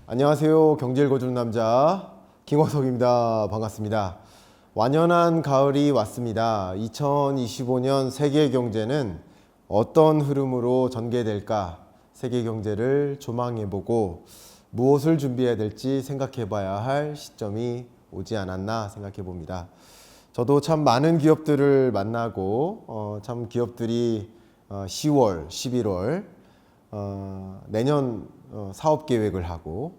안녕하세요. 경제 읽어주는 남자 김호석입니다. 반갑습니다. 완연한 가을이 왔습니다. 2025년 세계 경제는 어떤 흐름으로 전개될까? 세계 경제를 조망해보고 무엇을 준비해야 될지 생각해봐야 할 시점이 오지 않았나 생각해 봅니다. 저도 참 많은 기업들을 만나고 참 기업들이 10월, 11월 내년 사업 계획을 하고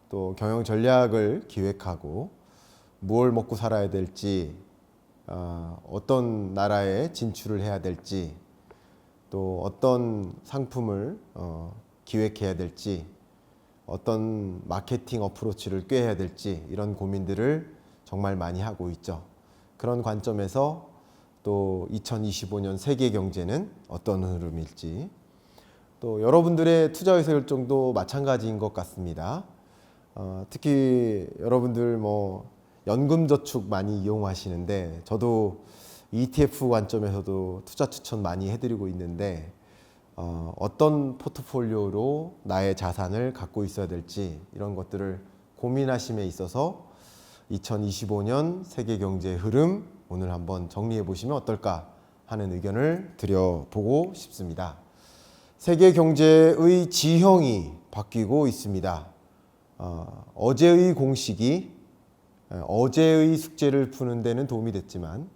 또 경영 전략을 기획하고 무엇을 먹고 살아야 될지 어떤 나라에 진출을 해야 될지 또 어떤 상품을 기획해야 될지 어떤 마케팅 어프로치를 꾀해야 될지 이런 고민들을 정말 많이 하고 있죠. 그런 관점에서 또 2025년 세계 경제는 어떤 흐름일지 또 여러분들의 투자 의사 결정도 마찬가지인 것 같습니다. 특히 여러분들 연금 저축 많이 이용하시는데 저도 ETF 관점에서도 투자 추천 많이 해드리고 있는데 어떤 포트폴리오로 나의 자산을 갖고 있어야 될지 이런 것들을 고민하심에 있어서 2025년 세계 경제 흐름 오늘 한번 정리해 보시면 어떨까 하는 의견을 드려보고 싶습니다. 세계 경제의 지형이 바뀌고 있습니다. 어제의 공식이 어제의 숙제를 푸는 데는 도움이 됐지만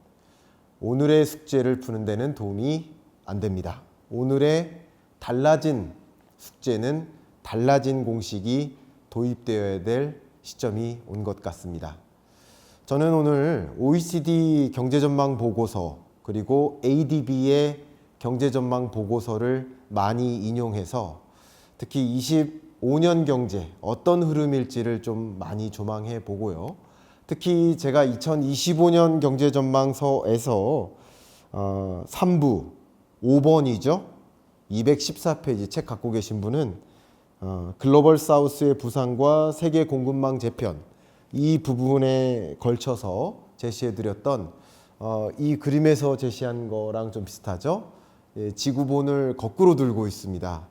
오늘의 숙제를 푸는 데는 도움이 안 됩니다. 오늘의 달라진 숙제는 달라진 공식이 도입되어야 될 시점이 온 것 같습니다. 저는 오늘 OECD 경제전망 보고서 그리고 ADB의 경제전망 보고서를 많이 인용해서 특히 25년 경제 어떤 흐름일지를 좀 많이 조망해 보고요. 특히 제가 2025년 경제전망서에서 3부 5번이죠. 214페이지 책 갖고 계신 분은 글로벌 사우스의 부상과 세계 공급망 재편 이 부분에 걸쳐서 제시해드렸던 이 그림에서 제시한 거랑 좀 비슷하죠. 지구본을 거꾸로 들고 있습니다.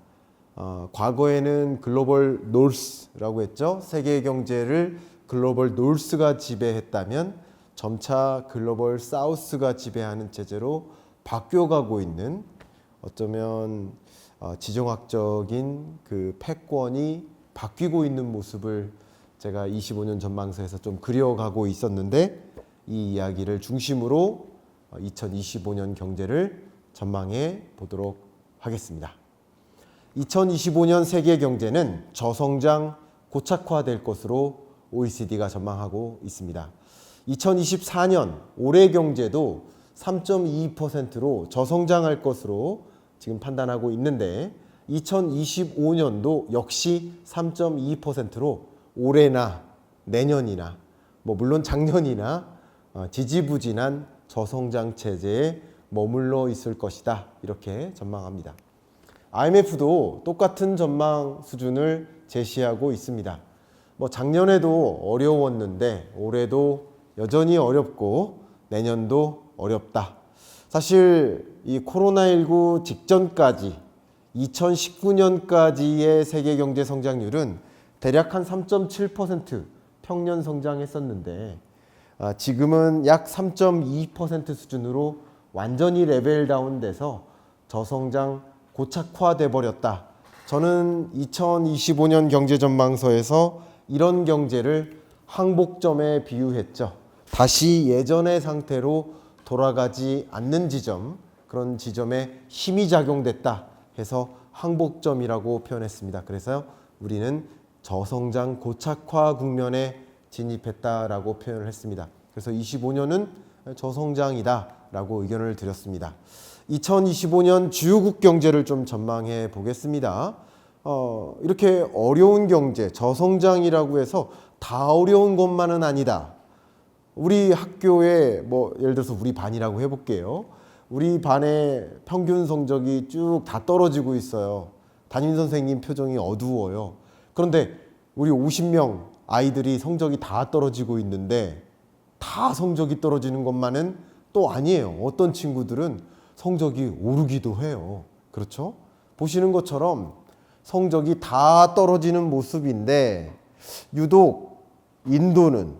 과거에는 글로벌 노스라고 했죠. 세계 경제를 글로벌 노스가 지배했다면 점차 글로벌 사우스가 지배하는 체제로 바뀌어가고 있는 어쩌면 지정학적인 그 패권이 바뀌고 있는 모습을 제가 25년 전망서에서 좀 그려가고 있었는데 이 이야기를 중심으로 2025년 경제를 전망해 보도록 하겠습니다. 2025년 세계 경제는 저성장 고착화될 것으로 OECD가 전망하고 있습니다. 2024년 올해 경제도 3.2%로 저성장할 것으로 지금 판단하고 있는데 2025년도 역시 3.2%로 올해나 내년이나 물론 작년이나 지지부진한 저성장 체제에 머물러 있을 것이다 이렇게 전망합니다. IMF도 똑같은 전망 수준을 제시하고 있습니다. 작년에도 어려웠는데 올해도 여전히 어렵고 내년도 어렵다. 사실 이 코로나19 직전까지 2019년까지의 세계 경제 성장률은 대략 한 3.7% 평년 성장했었는데 지금은 약 3.2% 수준으로 완전히 레벨 다운돼서 저성장 고착화돼 버렸다. 저는 2025년 경제전망서에서 이런 경제를 항복점에 비유했죠. 다시 예전의 상태로 돌아가지 않는 지점, 그런 지점에 힘이 작용됐다 해서 항복점이라고 표현했습니다. 그래서 우리는 저성장 고착화 국면에 진입했다라고 표현을 했습니다. 그래서 25년은 저성장이다 라고 의견을 드렸습니다. 2025년 주요국 경제를 좀 전망해 보겠습니다. 이렇게 어려운 경제, 저성장이라고 해서 다 어려운 것만은 아니다. 우리 학교에 예를 들어서 우리 반이라고 해볼게요. 우리 반의 평균 성적이 쭉 다 떨어지고 있어요. 담임 선생님 표정이 어두워요. 그런데 우리 50명 아이들이 성적이 다 떨어지고 있는데 다 성적이 떨어지는 것만은 또 아니에요. 어떤 친구들은 성적이 오르기도 해요. 그렇죠? 보시는 것처럼 성적이 다 떨어지는 모습인데 유독 인도는,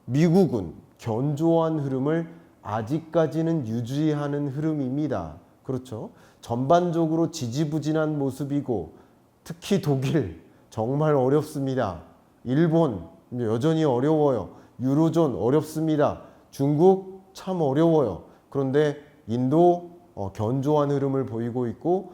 미국은 견조한 흐름을 아직까지는 유지하는 흐름입니다. 그렇죠? 전반적으로 지지부진한 모습이고 특히 독일 정말 어렵습니다. 일본 여전히 어려워요. 유로존 어렵습니다. 중국 참 어려워요. 그런데 인도 견조한 흐름을 보이고 있고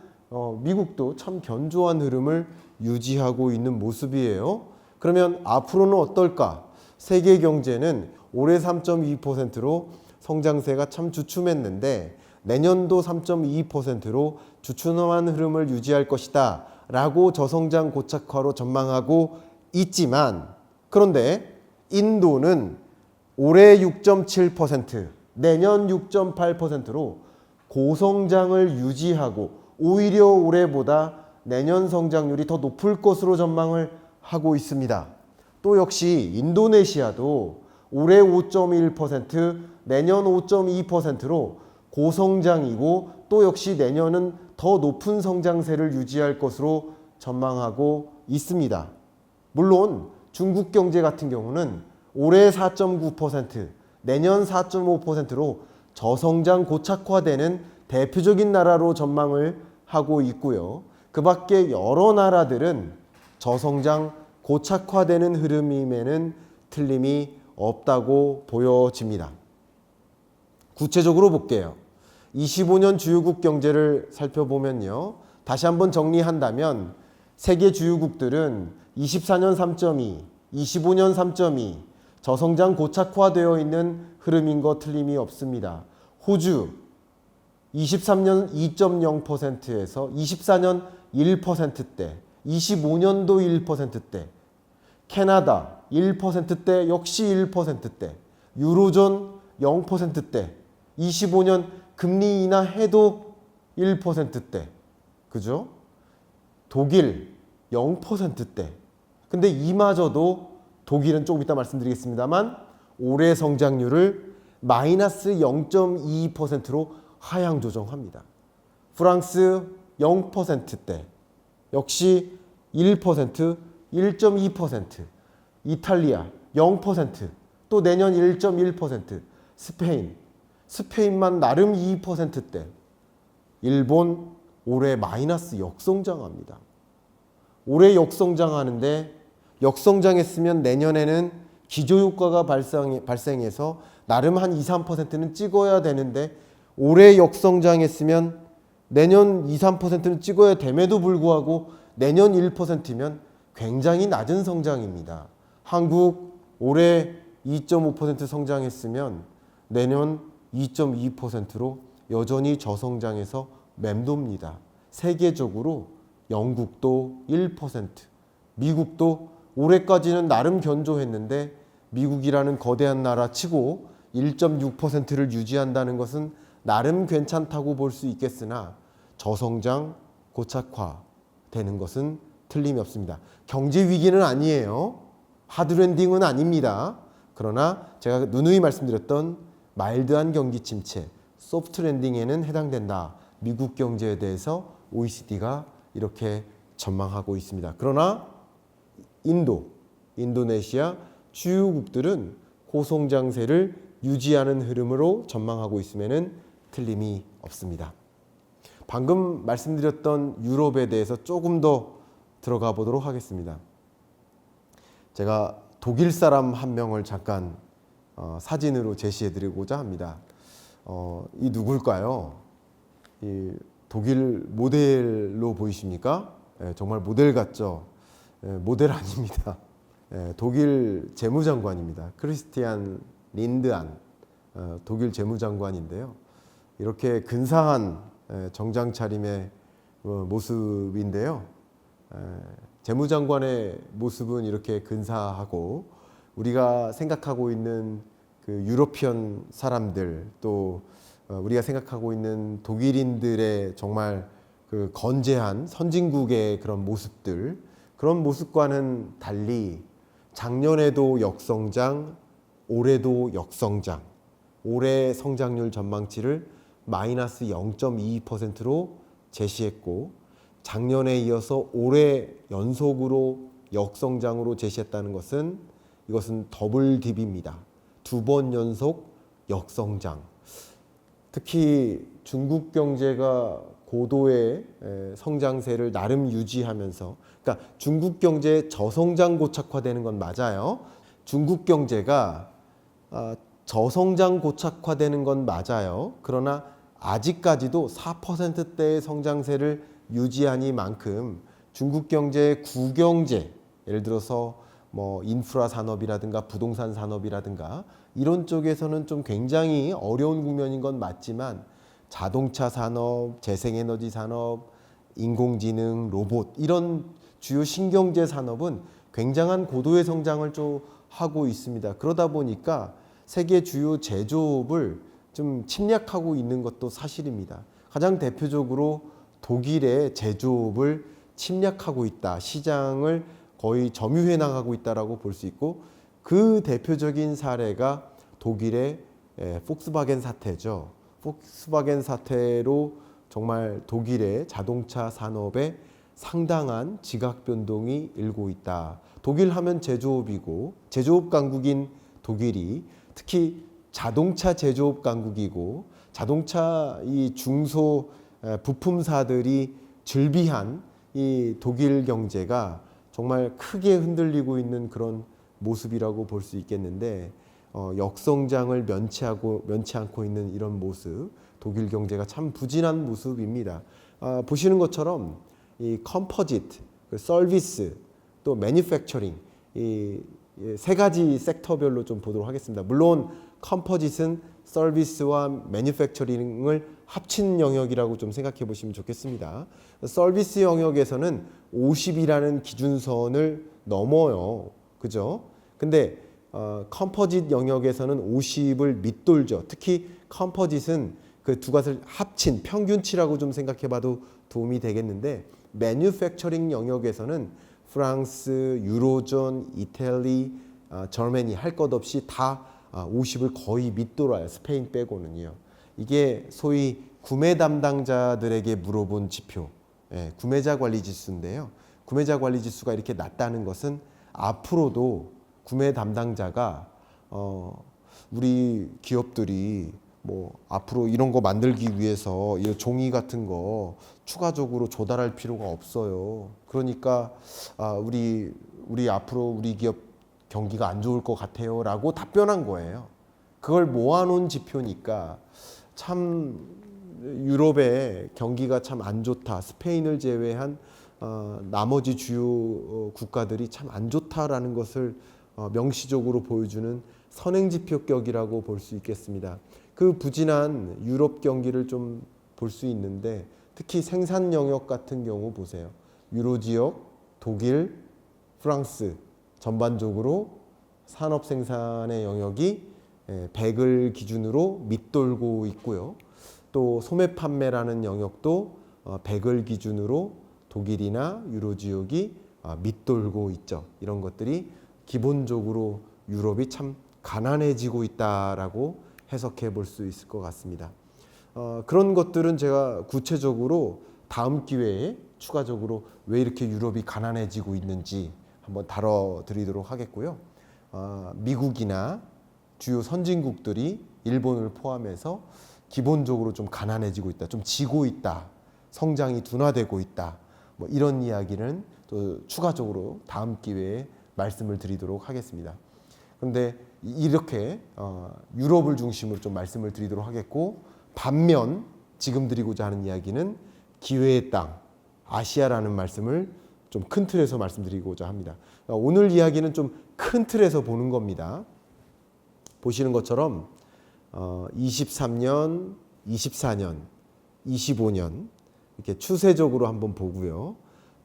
미국도 참 견조한 흐름을 유지하고 있는 모습이에요. 그러면 앞으로는 어떨까? 세계 경제는 올해 3.2%로 성장세가 참 주춤했는데 내년도 3.2%로 주춤한 흐름을 유지할 것이다 라고 저성장 고착화로 전망하고 있지만, 그런데 인도는 올해 6.7%, 내년 6.8%로 고성장을 유지하고 오히려 올해보다 내년 성장률이 더 높을 것으로 전망을 하고 있습니다. 또 역시 인도네시아도 올해 5.1%, 내년 5.2%로 고성장이고 또 역시 내년은 더 높은 성장세를 유지할 것으로 전망하고 있습니다. 물론 중국 경제 같은 경우는 올해 4.9%, 내년 4.5%로 저성장 고착화되는 대표적인 나라로 전망을 하고 있고요. 그 밖에 여러 나라들은 저성장 고착화되는 흐름임에는 틀림이 없다고 보여집니다. 구체적으로 볼게요. 25년 주요국 경제를 살펴보면요. 다시 한번 정리한다면 세계 주요국들은 24년 3.2, 25년 3.2 저성장 고착화되어 있는 흐름인 거 틀림이 없습니다. 호주 23년 2.0%에서 24년 1%대, 25년도 1%대, 캐나다 1%대 역시 1%대, 유로존 0%대, 25년 금리 인하해도 1%대, 그죠? 독일 0%대. 근데 이마저도 독일은 조금 이따 말씀드리겠습니다만 올해 성장률을 마이너스 0.22%로 하향 조정합니다. 프랑스 0%대, 역시 1%, 1.2%, 이탈리아 0%, 또 내년 1.1%, 스페인만 나름 2%대, 일본 올해 마이너스 역성장합니다. 올해 역성장하는데 역성장했으면 내년에는 기저효과가 발생해서 나름 한 2, 3%는 찍어야 되는데 올해 역성장했으면 내년 2, 3%는 찍어야 됨에도 불구하고 내년 1%면 굉장히 낮은 성장입니다. 한국 올해 2.5% 성장했으면 내년 2.2%로 여전히 저성장에서 맴돕니다. 세계적으로 영국도 1%, 미국도 올해까지는 나름 견조했는데 미국이라는 거대한 나라 치고 1.6%를 유지한다는 것은 나름 괜찮다고 볼 수 있겠으나 저성장 고착화 되는 것은 틀림이 없습니다. 경제 위기는 아니에요. 하드랜딩은 아닙니다. 그러나 제가 누누이 말씀드렸던 마일드한 경기 침체, 소프트 랜딩에는 해당된다. 미국 경제에 대해서 OECD가 이렇게 전망하고 있습니다. 그러나 인도네시아 주요국들은 고성장세를 유지하는 흐름으로 전망하고 있음에는 틀림이 없습니다. 방금 말씀드렸던 유럽에 대해서 조금 더 들어가 보도록 하겠습니다. 제가 독일 사람 한 명을 잠깐 사진으로 제시해 드리고자 합니다. 이 누굴까요? 이 독일 모델로 보이십니까? 정말 모델 같죠? 모델 아닙니다. 독일 재무장관입니다. 크리스티안 린드안 독일 재무장관인데요. 이렇게 근사한 정장 차림의 모습인데요. 재무장관의 모습은 이렇게 근사하고 우리가 생각하고 있는 그 유러피언 사람들 또 우리가 생각하고 있는 독일인들의 정말 그 건재한 선진국의 그런 모습들, 그런 모습과는 달리 작년에도 역성장, 올해도 역성장, 올해 성장률 전망치를 마이너스 0.22%로 제시했고 작년에 이어서 올해 연속으로 역성장으로 제시했다는 것은 이것은 더블 딥입니다. 2번 연속 역성장. 특히 중국 경제가 고도의 성장세를 나름 유지하면서, 그러니까 중국 경제의 저성장 고착화되는 건 맞아요. 중국 경제가 저성장 고착화되는 건 맞아요. 그러나 아직까지도 4%대의 성장세를 유지하니만큼 중국 경제의 구경제, 예를 들어서 뭐 인프라 산업이라든가 부동산 산업이라든가 이런 쪽에서는 좀 굉장히 어려운 국면인 건 맞지만 자동차 산업, 재생에너지 산업, 인공지능, 로봇 이런 주요 신경제 산업은 굉장한 고도의 성장을 좀 하고 있습니다. 그러다 보니까 세계 주요 제조업을 좀 침략하고 있는 것도 사실입니다. 가장 대표적으로 독일의 제조업을 침략하고 있다. 시장을 거의 점유해 나가고 있다라고 볼 수 있고, 그 대표적인 사례가 독일의 폭스바겐 사태죠. 폭스바겐 사태로 정말 독일의 자동차 산업에 상당한 지각 변동이 일고 있다. 독일 하면 제조업이고 제조업 강국인 독일이 특히 자동차 제조업 강국이고 자동차 이 중소 부품사들이 즐비한 이 독일 경제가 정말 크게 흔들리고 있는 그런 모습이라고 볼 수 있겠는데, 역성장을 면치 않고 있는 이런 모습, 독일 경제가 참 부진한 모습입니다. 보시는 것처럼 이 컴포지트, 서비스, 또 매니팩처링 이 세 가지 섹터별로 좀 보도록 하겠습니다. 물론 컴포짓은 서비스와 매니팩처링을 합친 영역이라고 좀 생각해 보시면 좋겠습니다. 서비스 영역에서는 50이라는 기준선을 넘어요. 그죠? 근데 컴포짓 영역에서는 50을 밑돌죠. 특히 컴포짓은 그 두 가지를 합친 평균치라고 좀 생각해 봐도 도움이 되겠는데, 매뉴팩처링 영역에서는 프랑스, 유로존, 이탈리, 저머니 할 것 없이 다 50을 거의 밑돌아요. 스페인 빼고는요. 이게 소위 구매 담당자들에게 물어본 지표, 구매자 관리 지수인데요. 구매자 관리 지수가 이렇게 낮다는 것은 앞으로도 구매 담당자가 우리 기업들이 뭐 앞으로 이런 거 만들기 위해서 이 종이 같은 거 추가적으로 조달할 필요가 없어요. 그러니까 우리 앞으로 우리 기업 경기가 안 좋을 것 같아요라고 답변한 거예요. 그걸 모아놓은 지표니까 참 유럽의 경기가 참 안 좋다. 스페인을 제외한 나머지 주요 국가들이 참 안 좋다라는 것을 명시적으로 보여주는 선행지표격이라고 볼 수 있겠습니다. 그 부진한 유럽 경기를 좀 볼 수 있는데, 특히 생산 영역 같은 경우 보세요. 유로 지역, 독일, 프랑스 전반적으로 산업 생산의 영역이 100을 기준으로 밑돌고 있고요. 또 소매 판매라는 영역도 100을 기준으로 독일이나 유로 지역이 밑돌고 있죠. 이런 것들이 기본적으로 유럽이 참 가난해지고 있다라고 해석해 볼 수 있을 것 같습니다. 그런 것들은 제가 구체적으로 다음 기회에 추가적으로 왜 이렇게 유럽이 가난해지고 있는지 한번 다뤄드리도록 하겠고요. 미국이나 주요 선진국들이 일본을 포함해서 기본적으로 좀 가난해지고 있다, 좀 지고 있다, 성장이 둔화되고 있다, 뭐 이런 이야기는 또 추가적으로 다음 기회에 말씀을 드리도록 하겠습니다. 그런데 이렇게 유럽을 중심으로 좀 말씀을 드리도록 하겠고, 반면 지금 드리고자 하는 이야기는 기회의 땅, 아시아라는 말씀을 좀 큰 틀에서 말씀드리고자 합니다. 오늘 이야기는 좀 큰 틀에서 보는 겁니다. 보시는 것처럼 23년, 24년, 25년 이렇게 추세적으로 한번 보고요.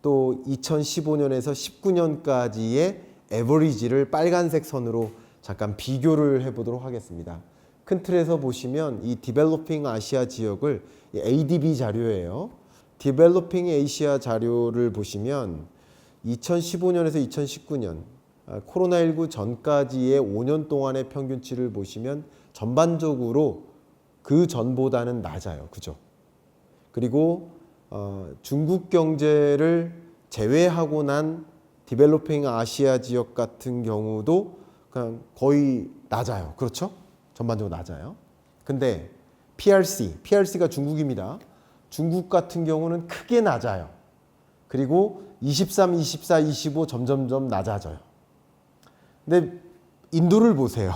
또 2015년에서 19년까지의 에버리지를 빨간색 선으로 잠깐 비교를 해보도록 하겠습니다. 큰 틀에서 보시면 이 디벨로핑 아시아 지역을 ADB 자료예요. 디벨로핑 아시아 자료를 보시면 2015년에서 2019년 코로나19 전까지의 5년 동안의 평균치를 보시면 전반적으로 그 전보다는 낮아요. 그죠? 그리고 중국 경제를 제외하고 난 디벨로핑 아시아 지역 같은 경우도 그냥 거의 낮아요. 그렇죠? 전반적으로 낮아요. 근데 PRC가 중국입니다. 중국 같은 경우는 크게 낮아요. 그리고 23, 24, 25 점점점 낮아져요. 근데 인도를 보세요.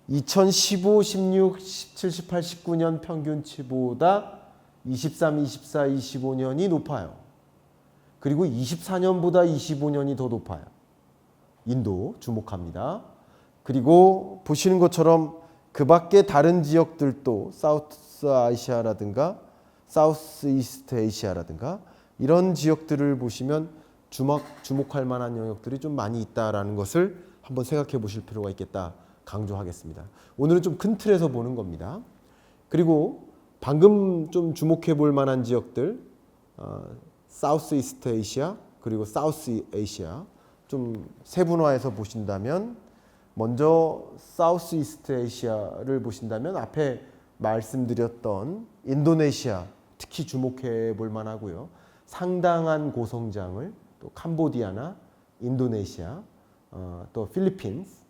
2015, 16, 17, 18, 19년 평균치보다 23, 24, 25년이 높아요. 그리고 24년보다 25년이 더 높아요. 인도 주목합니다. 그리고 보시는 것처럼 그 밖에 다른 지역들도 사우스 아시아라든가 사우스 이스트 에이시아라든가 이런 지역들을 보시면 주목할 만한 영역들이 좀 많이 있다라는 것을 한번 생각해 보실 필요가 있겠다 강조하겠습니다. 오늘은 좀 큰 틀에서 보는 겁니다. 그리고 방금 좀 주목해 볼 만한 지역들 사우스 이스트 에이시아 그리고 사우스 에이시아 좀 세분화해서 보신다면 먼저 사우스 이스트 에이시아를 보신다면 앞에 말씀드렸던 인도네시아 특히 주목해 볼 만하고요. 상당한 고성장을 또 캄보디아나 인도네시아 또 필리핀스,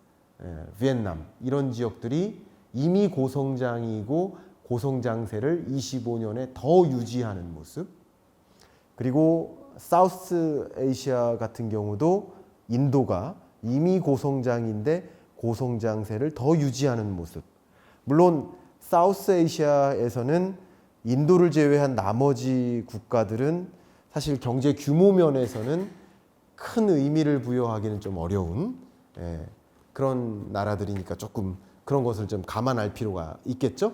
비엔남 이런 지역들이 이미 고성장이고 고성장세를 25년에 더 유지하는 모습. 그리고 사우스 에이시아 같은 경우도 인도가 이미 고성장인데 고성장세를 더 유지하는 모습. 물론 사우스 에이시아에서는 인도를 제외한 나머지 국가들은 사실 경제 규모 면에서는 큰 의미를 부여하기는 좀 어려운 그런 나라들이니까 조금 그런 것을 좀 감안할 필요가 있겠죠.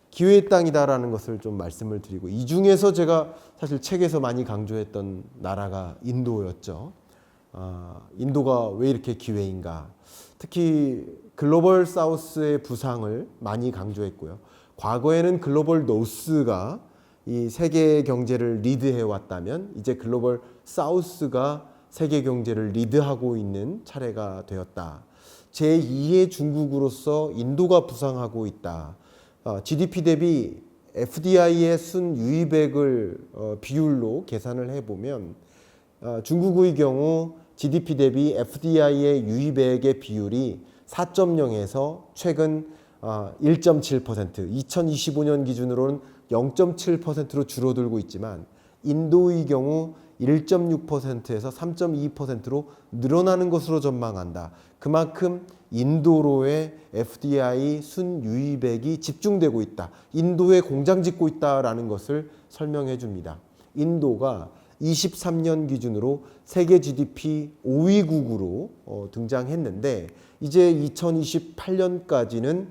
기회의 땅이다라는 것을 좀 말씀을 드리고 이 중에서 제가 사실 책에서 많이 강조했던 나라가 인도였죠. 인도가 왜 이렇게 기회인가. 특히 글로벌 사우스의 부상을 많이 강조했고요. 과거에는 글로벌 노스가 이 세계 경제를 리드해 왔다면 이제 글로벌 사우스가 세계 경제를 리드하고 있는 차례가 되었다. 제2의 중국으로서 인도가 부상하고 있다. GDP 대비 FDI의 순유입액을 비율로 계산을 해보면 중국의 경우 GDP 대비 FDI의 유입액의 비율이 4.0에서 최근 1.7%, 2025년 기준으로는 0.7%로 줄어들고 있지만 인도의 경우 1.6%에서 3.2%로 늘어나는 것으로 전망한다. 그만큼 인도로의 FDI 순유입액이 집중되고 있다. 인도에 공장 짓고 있다라는 것을 설명해 줍니다. 인도가 23년 기준으로 세계 GDP 5위국으로 등장했는데 이제 2028년까지는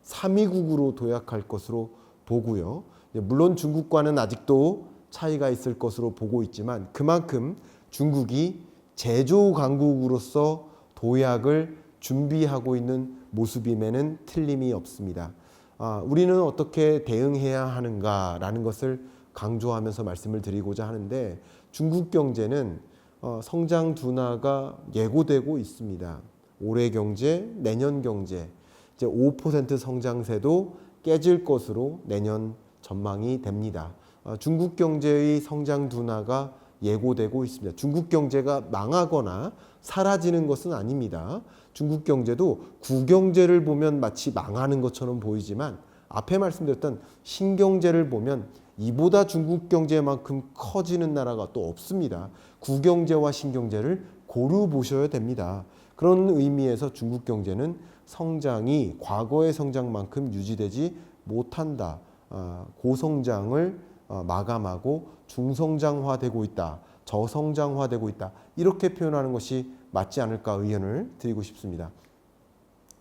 3위국으로 도약할 것으로 보고요. 물론 중국과는 아직도 차이가 있을 것으로 보고 있지만 그만큼 중국이 제조 강국으로서 도약을 준비하고 있는 모습임에는 틀림이 없습니다. 우리는 어떻게 대응해야 하는가라는 것을 강조하면서 말씀을 드리고자 하는데 중국 경제는 성장 둔화가 예고되고 있습니다. 올해 경제, 내년 경제 이제 5% 성장세도 깨질 것으로 내년 전망이 됩니다. 중국 경제의 성장 둔화가 예고되고 있습니다. 중국 경제가 망하거나 사라지는 것은 아닙니다. 중국 경제도 구경제를 보면 마치 망하는 것처럼 보이지만 앞에 말씀드렸던 신경제를 보면 이보다 중국 경제만큼 커지는 나라가 또 없습니다. 구경제와 신경제를 고루 보셔야 됩니다. 그런 의미에서 중국 경제는 성장이 과거의 성장만큼 유지되지 못한다. 고성장을 마감하고 중성장화되고 있다. 저성장화되고 있다. 이렇게 표현하는 것이 맞지 않을까 의견을 드리고 싶습니다.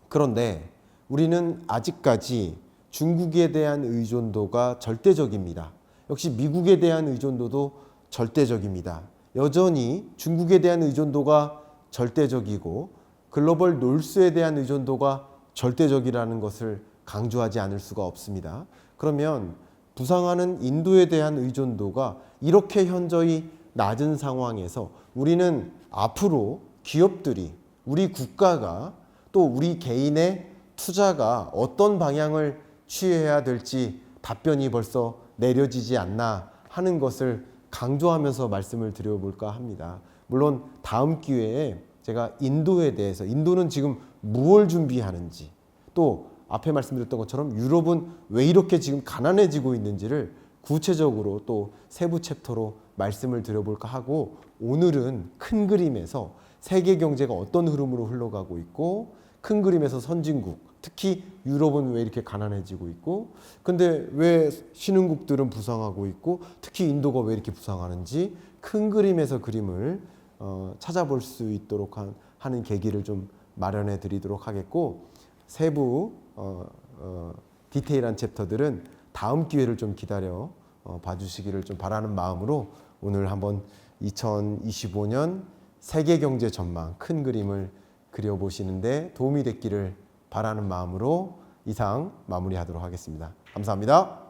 그런데 우리는 아직까지 중국에 대한 의존도가 절대적입니다. 역시 미국에 대한 의존도도 절대적입니다. 여전히 중국에 대한 의존도가 절대적이고 글로벌 놀스에 대한 의존도가 절대적이라는 것을 강조하지 않을 수가 없습니다. 그러면 부상하는 인도에 대한 의존도가 이렇게 현저히 낮은 상황에서 우리는 앞으로 기업들이 우리 국가가 또 우리 개인의 투자가 어떤 방향을 취해야 될지 답변이 벌써 내려지지 않나 하는 것을 강조하면서 말씀을 드려볼까 합니다. 물론 다음 기회에 제가 인도에 대해서, 인도는 지금 무엇을 준비하는지, 또 앞에 말씀드렸던 것처럼 유럽은 왜 이렇게 지금 가난해지고 있는지를 구체적으로 또 세부 챕터로 말씀을 드려볼까 하고, 오늘은 큰 그림에서 세계 경제가 어떤 흐름으로 흘러가고 있고, 큰 그림에서 선진국, 특히 유럽은 왜 이렇게 가난해지고 있고, 근데 왜 신흥국들은 부상하고 있고, 특히 인도가 왜 이렇게 부상하는지 큰 그림에서 그림을 찾아볼 수 있도록 하는 계기를 좀 마련해 드리도록 하겠고, 세부 디테일한 챕터들은 다음 기회를 좀 기다려 봐주시기를 좀 바라는 마음으로 오늘 한번 2025년 세계 경제 전망 큰 그림을 그려보시는데 도움이 됐기를 바라는 마음으로 이상 마무리하도록 하겠습니다. 감사합니다.